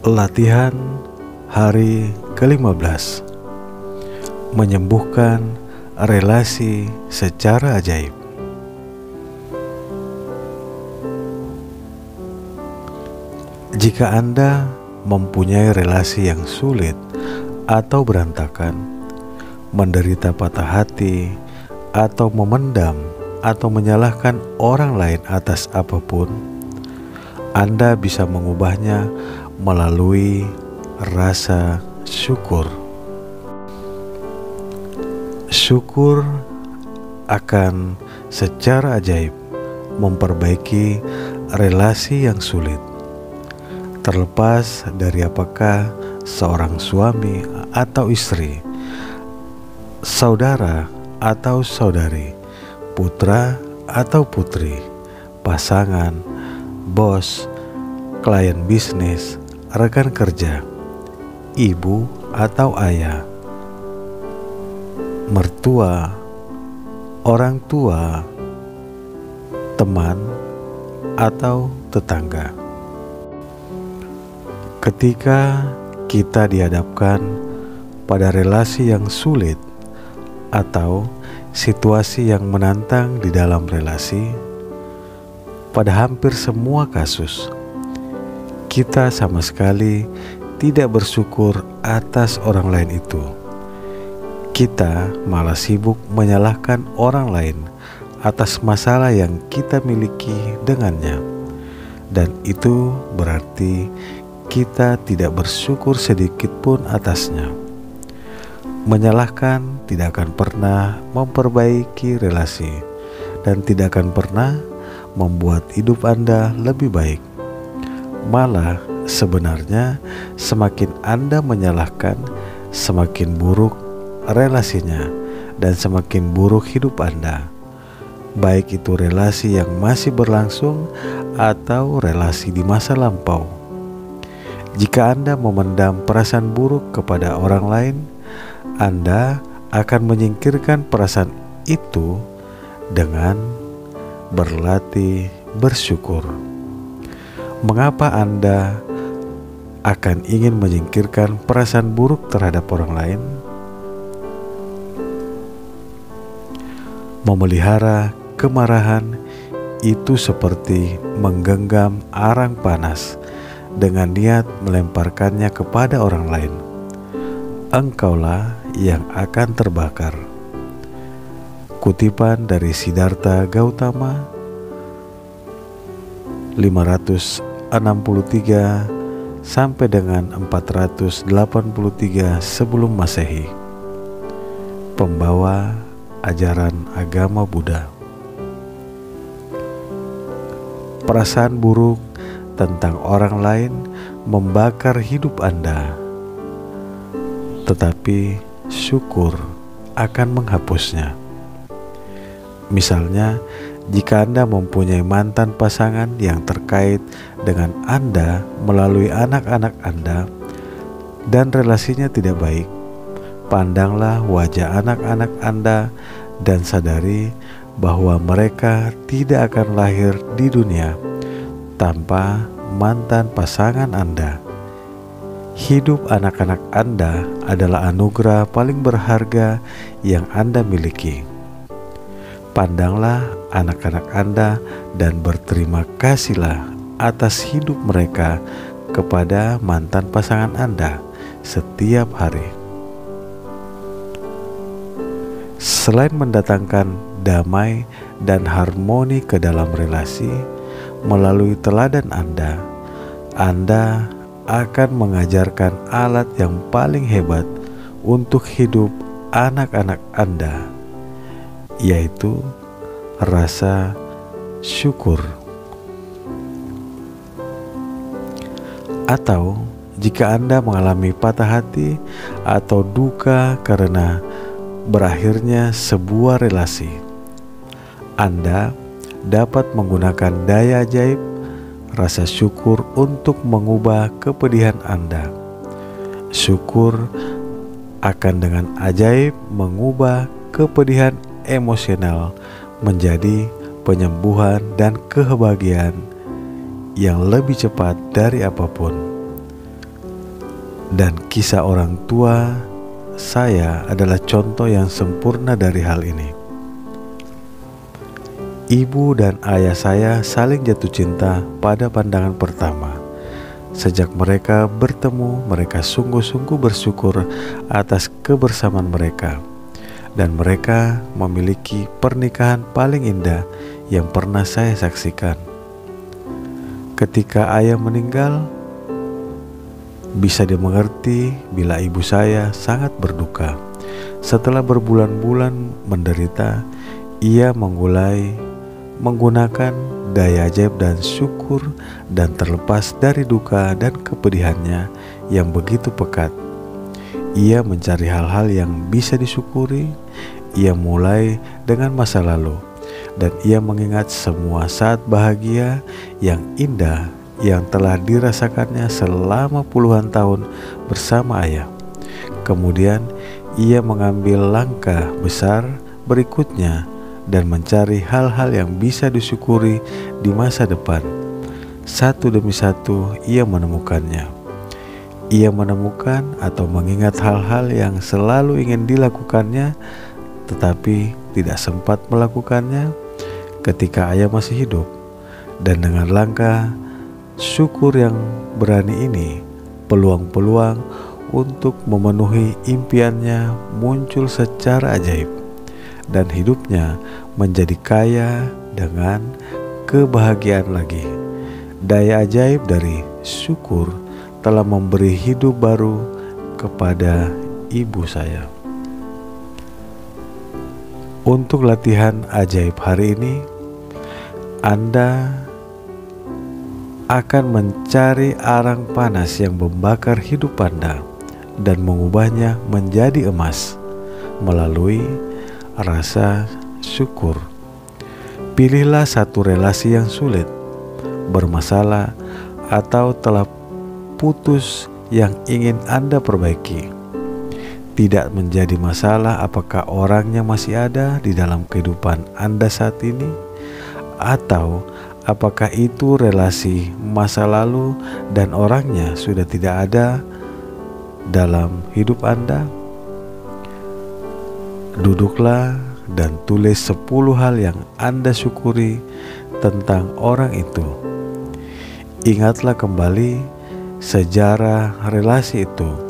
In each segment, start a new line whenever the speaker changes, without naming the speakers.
Latihan hari ke-15. Menyembuhkan relasi secara ajaib. Jika Anda mempunyai relasi yang sulit atau berantakan, menderita patah hati, atau memendam atau menyalahkan orang lain atas apapun, Anda bisa mengubahnya melalui rasa syukur. Syukur akan secara ajaib memperbaiki relasi yang sulit, terlepas dari apakah seorang suami atau istri, saudara atau saudari, putra atau putri, pasangan, bos, klien bisnis, rekan kerja, ibu atau ayah, mertua, orang tua, teman, atau tetangga. Ketika kita dihadapkan pada relasi yang sulit atau situasi yang menantang di dalam relasi, pada hampir semua kasus, kita sama sekali tidak bersyukur atas orang lain itu. Kita malah sibuk menyalahkan orang lain atas masalah yang kita miliki dengannya, dan itu berarti kita tidak bersyukur sedikit pun atasnya. Menyalahkan tidak akan pernah memperbaiki relasi dan tidak akan pernah membuat hidup Anda lebih baik. Malah sebenarnya semakin Anda menyalahkan, semakin buruk relasinya dan semakin buruk hidup Anda, baik itu relasi yang masih berlangsung atau relasi di masa lampau. Jika Anda memendam perasaan buruk kepada orang lain, Anda akan menyingkirkan perasaan itu dengan berlatih bersyukur. Mengapa Anda akan ingin menyingkirkan perasaan buruk terhadap orang lain? Memelihara kemarahan itu seperti menggenggam arang panas dengan niat melemparkannya kepada orang lain. Engkaulah yang akan terbakar. Kutipan dari Siddhartha Gautama 563 sampai dengan 483 sebelum Masehi. Pembawa ajaran agama Buddha. Perasaan buruk tentang orang lain membakar hidup Anda, tetapi syukur akan menghapusnya. Misalnya, jika Anda mempunyai mantan pasangan yang terkait dengan Anda melalui anak-anak Anda dan relasinya tidak baik, pandanglah wajah anak-anak Anda dan sadari bahwa mereka tidak akan lahir di dunia tanpa mantan pasangan Anda. Hidup anak-anak Anda adalah anugerah paling berharga yang Anda miliki. Pandanglah anak-anak Anda dan berterima kasihlah atas hidup mereka kepada mantan pasangan Anda setiap hari. Selain mendatangkan damai dan harmoni ke dalam relasi melalui teladan Anda akan mengajarkan alat yang paling hebat untuk hidup anak-anak Anda, yaitu rasa syukur. Atau jika Anda mengalami patah hati atau duka karena berakhirnya sebuah relasi, Anda dapat menggunakan daya ajaib rasa syukur untuk mengubah kepedihan Anda. Syukur akan dengan ajaib mengubah kepedihan emosional menjadi penyembuhan dan kebahagiaan yang lebih cepat dari apapun. Dan kisah orang tua saya adalah contoh yang sempurna dari hal ini. Ibu dan ayah saya saling jatuh cinta pada pandangan pertama. Sejak mereka bertemu, mereka sungguh-sungguh bersyukur atas kebersamaan mereka. Dan mereka memiliki pernikahan paling indah yang pernah saya saksikan. Ketika ayah meninggal, bisa dimengerti bila ibu saya sangat berduka. Setelah berbulan-bulan menderita, ia menggunakan daya ajaib dan syukur dan terlepas dari duka dan kepedihannya yang begitu pekat. Ia mencari hal-hal yang bisa disyukuri. Ia mulai dengan masa lalu dan ia mengingat semua saat bahagia yang indah yang telah dirasakannya selama puluhan tahun bersama ayah. Kemudian ia mengambil langkah besar berikutnya dan mencari hal-hal yang bisa disyukuri di masa depan. Satu demi satu ia menemukannya. Ia menemukan atau mengingat hal-hal yang selalu ingin dilakukannya tetapi tidak sempat melakukannya ketika ayah masih hidup. Dan dengan langkah syukur yang berani ini, peluang-peluang untuk memenuhi impiannya muncul secara ajaib, dan hidupnya menjadi kaya dengan kebahagiaan lagi. Daya ajaib dari syukur telah memberi hidup baru kepada ibu saya. Untuk latihan ajaib hari ini, Anda akan mencari arang panas yang membakar hidup Anda dan mengubahnya menjadi emas melalui rasa syukur. Pilihlah satu relasi yang sulit, bermasalah, atau telah putus yang ingin Anda perbaiki. Tidak menjadi masalah apakah orangnya masih ada di dalam kehidupan Anda saat ini, atau apakah itu relasi masa lalu dan orangnya sudah tidak ada dalam hidup Anda. Duduklah dan tulis 10 hal yang Anda syukuri tentang orang itu. Ingatlah kembali sejarah relasi itu.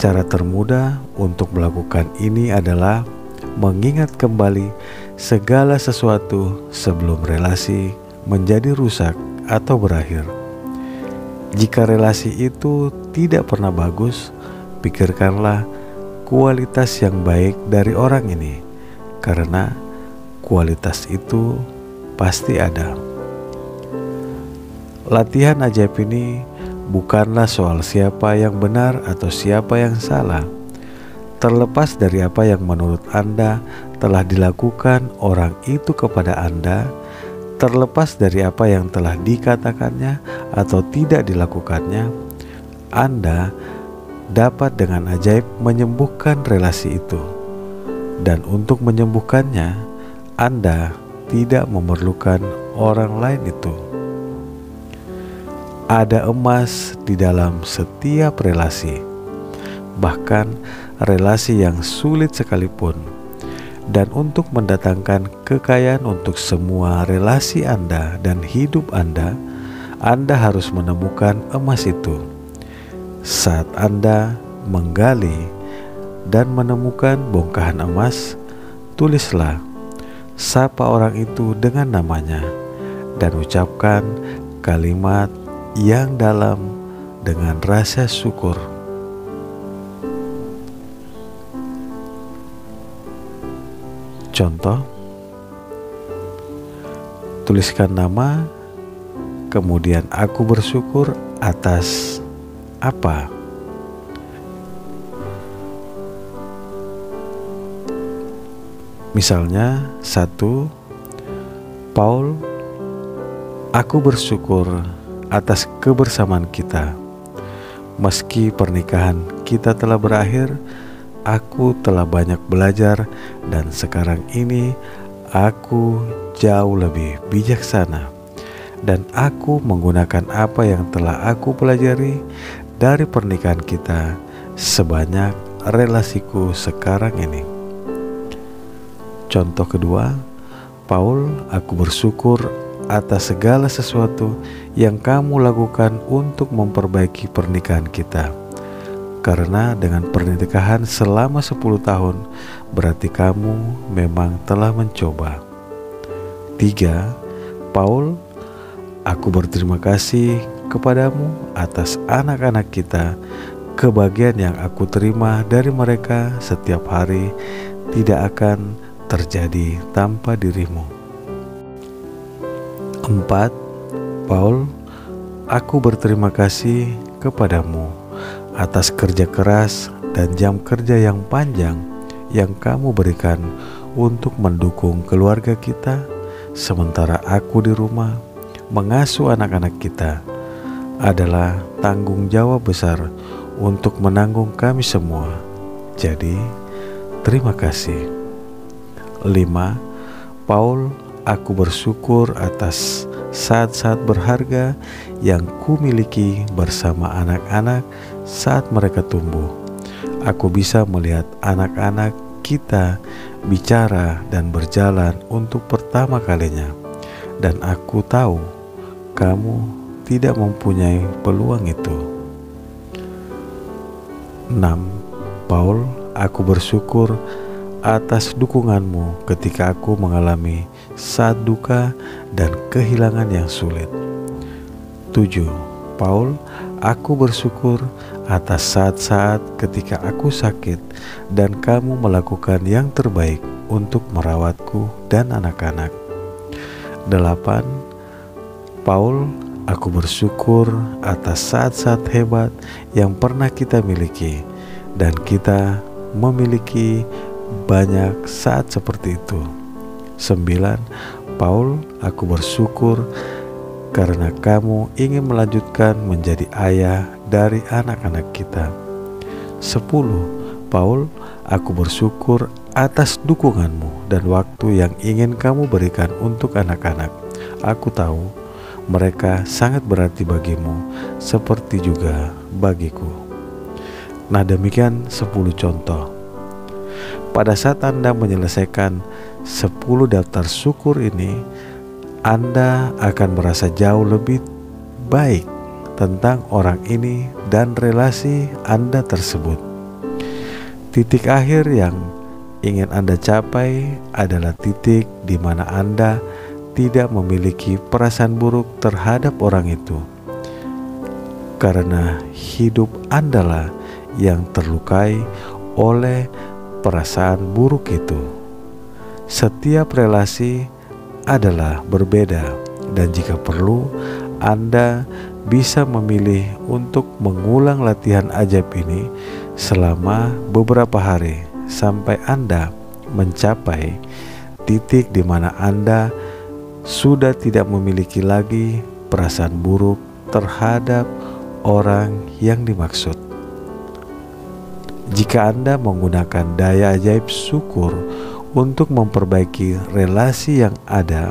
Cara termudah untuk melakukan ini adalah mengingat kembali segala sesuatu sebelum relasi menjadi rusak atau berakhir. Jika relasi itu tidak pernah bagus, pikirkanlah kualitas yang baik dari orang ini, karena kualitas itu pasti ada. Latihan ajaib ini bukanlah soal siapa yang benar atau siapa yang salah. Terlepas dari apa yang menurut Anda telah dilakukan orang itu kepada Anda, terlepas dari apa yang telah dikatakannya atau tidak dilakukannya, Anda dapat dengan ajaib menyembuhkan relasi itu. Dan untuk menyembuhkannya, Anda tidak memerlukan orang lain itu. Ada emas di dalam setiap relasi, bahkan relasi yang sulit sekalipun. Dan untuk mendatangkan kekayaan untuk semua relasi Anda dan hidup Anda harus menemukan emas itu. Saat Anda menggali dan menemukan bongkahan emas, tulislah, sapa orang itu dengan namanya, dan ucapkan kalimat yang dalam dengan rasa syukur. Contoh, tuliskan nama, kemudian aku bersyukur atas apa. Misalnya 1. Paul, aku bersyukur atas kebersamaan kita. Meski pernikahan kita telah berakhir, aku telah banyak belajar dan sekarang ini aku jauh lebih bijaksana. Dan aku menggunakan apa yang telah aku pelajari dari pernikahan kita sebanyak relasiku sekarang ini. Contoh kedua, Paul, aku bersyukur atas segala sesuatu yang kamu lakukan untuk memperbaiki pernikahan kita. Karena dengan pernikahan selama 10 tahun, berarti kamu memang telah mencoba. 3. Paul, aku berterima kasih kepadamu atas anak-anak kita. Kebahagiaan yang aku terima dari mereka setiap hari tidak akan terjadi tanpa dirimu. 4. Paul, aku berterima kasih kepadamu atas kerja keras dan jam kerja yang panjang yang kamu berikan untuk mendukung keluarga kita, sementara aku di rumah mengasuh anak-anak kita. Adalah tanggung jawab besar untuk menanggung kami semua. Jadi, terima kasih. 5. Paul, aku bersyukur atas saat-saat berharga yang kumiliki bersama anak-anak saat mereka tumbuh. Aku bisa melihat anak-anak kita bicara dan berjalan untuk pertama kalinya, dan aku tahu kamu tidak mempunyai peluang itu. 6. Paul, aku bersyukur atas dukunganmu ketika aku mengalami saat duka dan kehilangan yang sulit. 7. Paul, aku bersyukur atas saat-saat ketika aku sakit dan kamu melakukan yang terbaik untuk merawatku dan anak-anak. 8. Paul, aku bersyukur atas saat-saat hebat yang pernah kita miliki, dan kita memiliki banyak saat seperti itu. 9. Paul, aku bersyukur karena kamu ingin melanjutkan menjadi ayah dari anak-anak kita. 10. Paul, aku bersyukur atas dukunganmu dan waktu yang ingin kamu berikan untuk anak-anak. Aku tahu mereka sangat berarti bagimu, seperti juga bagiku. Nah, demikian 10 contoh. Pada saat Anda menyelesaikan 10 daftar syukur ini, Anda akan merasa jauh lebih baik tentang orang ini dan relasi Anda tersebut. Titik akhir yang ingin Anda capai adalah titik di mana Anda tidak memiliki perasaan buruk terhadap orang itu, karena hidup Anda lah yang terlukai oleh perasaan buruk itu. Setiap relasi adalah berbeda, dan jika perlu, Anda bisa memilih untuk mengulang latihan ajaib ini selama beberapa hari sampai Anda mencapai titik di mana Anda sudah tidak memiliki lagi perasaan buruk terhadap orang yang dimaksud. Jika Anda menggunakan daya ajaib syukur untuk memperbaiki relasi yang ada,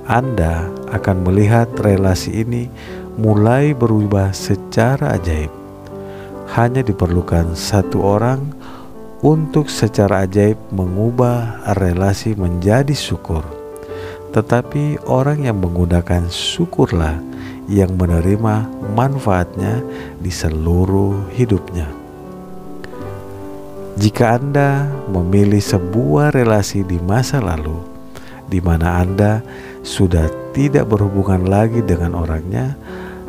Anda akan melihat relasi ini mulai berubah secara ajaib. Hanya diperlukan satu orang untuk secara ajaib mengubah relasi menjadi syukur. Tetapi orang yang menggunakan syukurlah yang menerima manfaatnya di seluruh hidupnya. Jika Anda memilih sebuah relasi di masa lalu, di mana Anda sudah tidak berhubungan lagi dengan orangnya,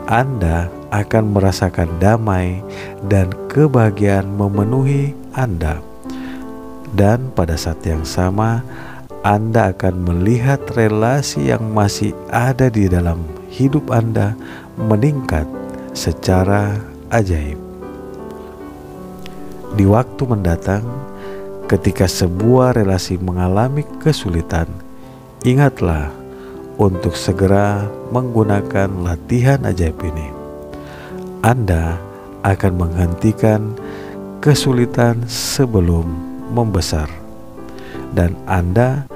Anda akan merasakan damai dan kebahagiaan memenuhi Anda. Dan pada saat yang sama, Anda akan melihat relasi yang masih ada di dalam hidup Anda meningkat secara ajaib. Di waktu mendatang, ketika sebuah relasi mengalami kesulitan, ingatlah untuk segera menggunakan latihan ajaib ini. Anda akan menghentikan kesulitan sebelum membesar, dan Anda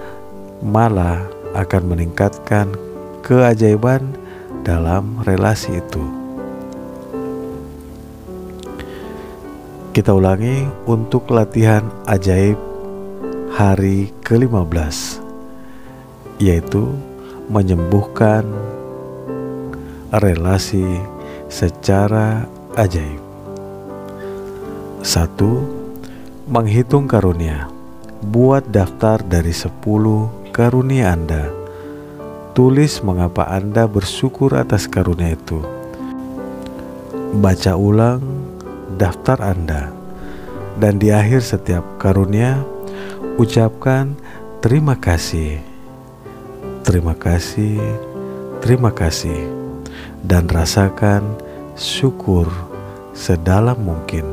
malah akan meningkatkan keajaiban dalam relasi itu. Kita ulangi untuk latihan ajaib hari ke-15, yaitu menyembuhkan relasi secara ajaib. 1. Menghitung karunia. Buat daftar dari 10 karunia Anda. Tulis mengapa Anda bersyukur atas karunia itu. Baca ulang daftar Anda, dan di akhir setiap karunia ucapkan terima kasih, terima kasih, terima kasih, dan rasakan syukur sedalam mungkin.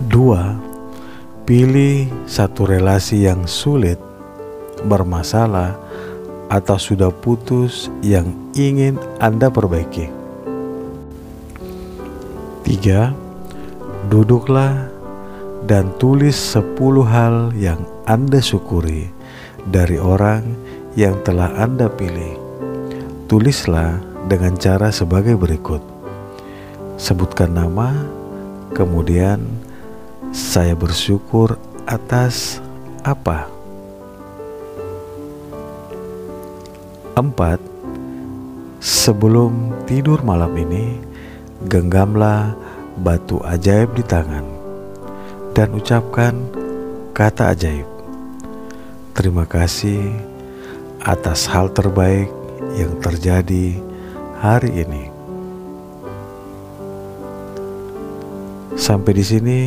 2. Pilih satu relasi yang sulit, bermasalah, atau sudah putus yang ingin Anda perbaiki. 3. Duduklah dan tulis 10 hal yang Anda syukuri dari orang yang telah Anda pilih. Tulislah dengan cara sebagai berikut. Sebutkan nama, kemudian saya bersyukur atas apa. 4. Sebelum tidur malam ini, genggamlah batu ajaib di tangan dan ucapkan kata ajaib. Terima kasih atas hal terbaik yang terjadi hari ini. Sampai di sini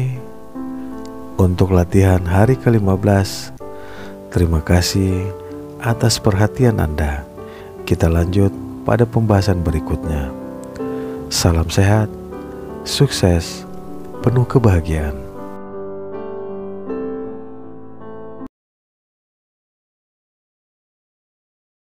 untuk latihan hari ke-15. Terima kasih atas perhatian Anda. Kita lanjut pada pembahasan berikutnya. Salam sehat, sukses, penuh kebahagiaan.